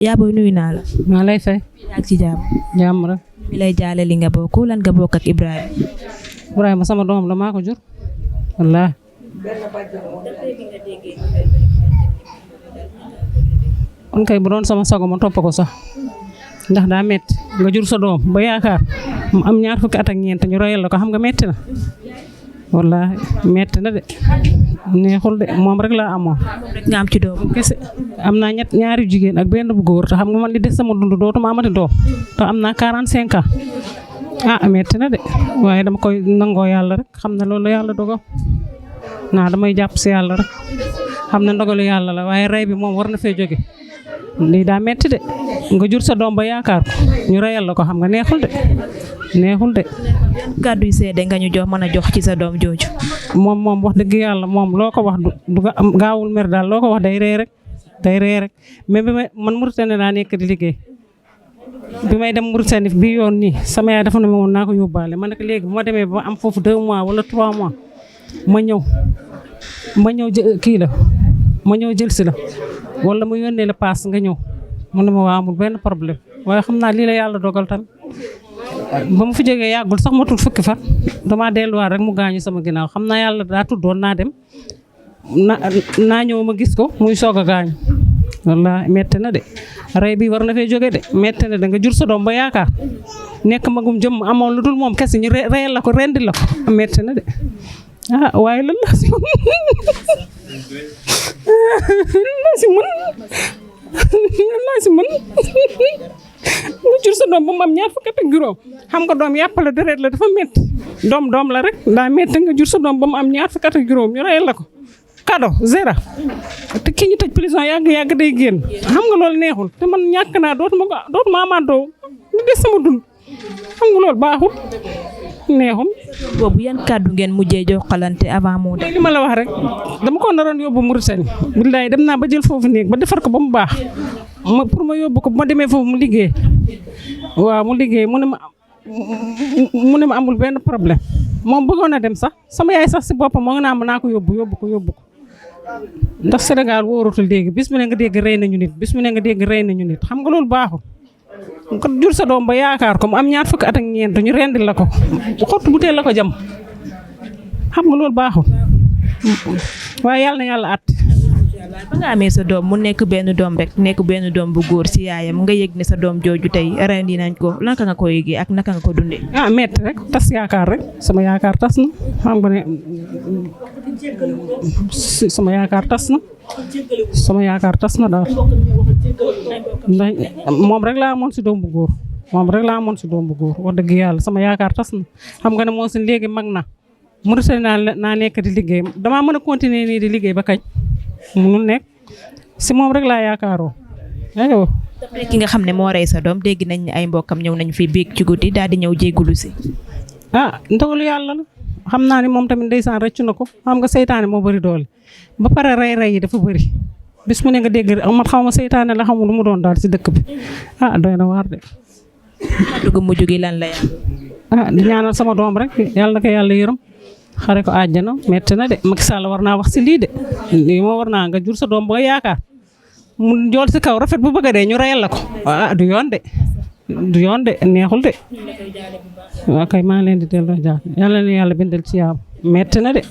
yaa booy nuyu naa la. maa lay fay. yaa ngi ci jàmm. jàmm rek. mi lay jaale li nga bokk lan nga bokk ak Ibrahima. Ibrahima sama doom la maa ko jur. wallaahi. kon kay bu doon sama sago ma topp ko sax ndax daa metti nga jur sa doom ba yaakaar mu am ñaar fukki at ak ñeent ñu royal la ko xam nga metti na. wallaahi metti na de neexul de moom rek laa amoon. rek nga am ci doom. kese am naa ñaari jigéen ak benn bu góor te xam nga man li des sama dund dootuma amati doom te am naa 45 ans metti na de waaye dama koy nangoo yàlla rek xam ne loolu yàlla dogal damay jàpp si yàlla rek xam ne ndogalu yàlla la waaye rey bi moom war na fee jóge lii daa metti de nga jur sa doom ba yaakaar ko ñu reyal la ko xam nga neexul de. kàddu yu seede nga ñu jox mën a jox ci sa doom jooju. moom wax dëgg yàlla moom loo ko wax du gaawul mer daal loo ko wax day ree rek mais man Mauritanie laa nekk di liggéey bi may dem Mauritanie bi yoon nii sama yaay dafa ne ma woon naa ko yóbbaale ma ne ko léegi bu ma demee ba am foofu 2 mois wala 3 mois ma ñëw kii la ma ñëw jël si la wala mu yónnee la paas nga ñëw mu ne ma waa amul benn problème waaye xam naa lii la yàlla dogal tamit ba mu fi jógee yàggul sax matul fukki fan damaa delluwaat rek mu gaañu sama ginnaaw xam naa yàlla daa tuddoon naa dem naa ñëw ma gis ko muy soog a gaañu wallaahi metti na de rey bi war na fee jóge de metti na de nga jur sa doom ba yaakaar nekk magum jëm amoon lu dul moom kese ñu reyal la ko rendi la ko metti na de waaye lan la si mën nga jur sa doom ba mu am ñaar fukki at ak juróom xam nga doom yàpp la deret la dafa métti doom la rek daa métti nga jur sa doom ba mu am ñaar fukki at ak juróom ñu reyal la ko kado zéro te ki ñu tëj prison yàgg day génn xam nga loolu neexul te man ñàkk naa dootuma amaat doom ñu des sama dund xam nga loolu baaxul neexum. boobu yan kàddu ngeen mujjee joxalante avant moo dem. li ma la wax rek dama ko naroon yóbbu Mauritanie billaay dem naa ba jël foofu néeg ba defar ko ba mu baax pour ma yóbbu ko bu ma demee foofu mu liggéey waaw mu liggéey mu ne ma amul benn problème moom bëggoon na dem sax sama yaay sax si boppam moo ngi naa ko yóbbu ko ndax Sénégal wóorutul léegi bis mu ne nga dégg rey nañu nit xam nga loolu baaxul. nga jur sa doom ba yaakaar ko mu am ñaar fukki at ak ñeent ñu rendil la ko xottu bu teel la ko jam xam nga loolu baaxul waaye yàlla na yàlla at. ba nga amee sa doom mu nekk benn doom rek nekk benn doom bu góor si yaayam nga yëg ne sa doom jooju tey rendi nañ ko naka nga ko yëgee ak naka nga ko dundee. metti rek tas yaakaar rek sama yaakaar tas na xam nga ne sama yaakaar tas na daal ndax moom rek laa amoon si doom bu góor wax dëgg yàlla sama yaakaar tas na xam nga ne moo si léegi mag na Mauritanie naa nekk di liggéey damaa mën a continuer nii di liggéey ba kañ munul nekk si moom rek laa yaakaaroo aywa. ki nga xam ne moo rey sa doom dégg nañ ne ay mbokkam ñëw nañ fi biig ci guddi daal di ñëw jéggulu si. ndogalu yàlla la xam naa ne moom tamit ndeysaan rëccu na ko xam nga seytaane moo bëri doole ba pare rey yi dafa bëri bis mu ne nga dégg man xaw ma seytaane la xamul lu mu doon daal si dëkk bi doy na waar de. dugg mujj gi lan la yàlla. di ñaanal sama doom rek yàlla na ko yàlla yërëm xare ko àjjana metti na de Macky Sall war naa wax si lii de lii moo war naa nga jur sa doom ba yaakaar mu jool si kaw rafet bu bëgg a dee ñu reyal la ko du yoon de neexul de waaw kay maa ngi leen di delloo jaar yàlla na yàlla bindal ci yaam metti na de.